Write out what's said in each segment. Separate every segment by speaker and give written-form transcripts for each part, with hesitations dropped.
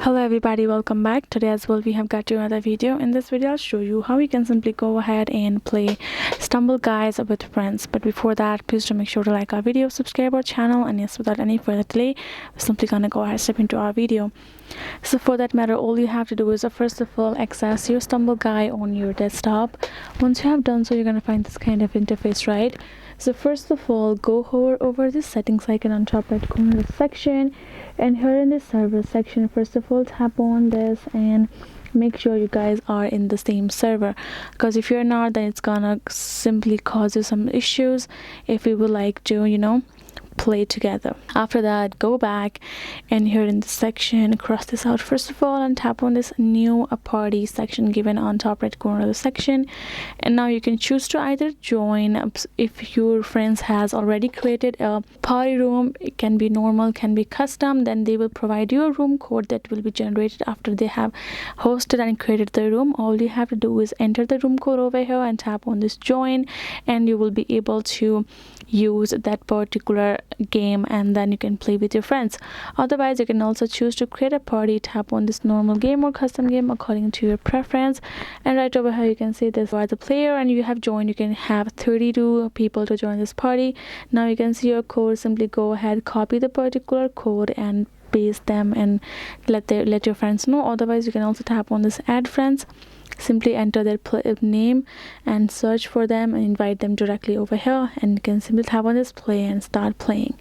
Speaker 1: Hello everybody, welcome back. Today as well we have got you another video. In this video I'll show you how you can simply go ahead and play Stumble Guys with friends. But before that, please do make sure to like our video, subscribe our channel, and yes, without any further delay, we're simply gonna go ahead and step into our video. So for that matter, all you have to do is first of all access your Stumble Guy on your desktop. Once you have done so, you're gonna find this kind of interface, right? So first of all, go hover over the settings icon on top right corner of the section, and here in the server section, first of all tap on this and make sure you guys are in the same server, because if you're not, then it's gonna simply cause you some issues if we would like to play together. After that, go back and here in the section, cross this out first of all and tap on this new party section given on top right corner of the section. And now you can choose to either join if your friends has already created a party room. It can be normal, can be custom. Then they will provide you a room code that will be generated after they have hosted and created the room. All you have to do is enter the room code over here and tap on this join, and you will be able to use that particular game, and then you can play with your friends. Otherwise, you can also choose to create a party. Tap on this normal game or custom game according to your preference, and right over here you can see this are the player and you have joined. You can have 32 people to join this party. Now you can see your code. Simply go ahead, copy the particular code and paste them and let your friends know. Otherwise, you can also tap on this add friends. Simply enter their name and search for them and invite them directly over here, and you can simply tap on this play and start playing.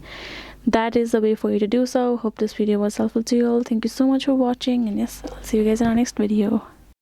Speaker 1: That is the way for you to do so. Hope this video was helpful to you all. Thank you so much for watching, and yes, I'll see you guys in our next video.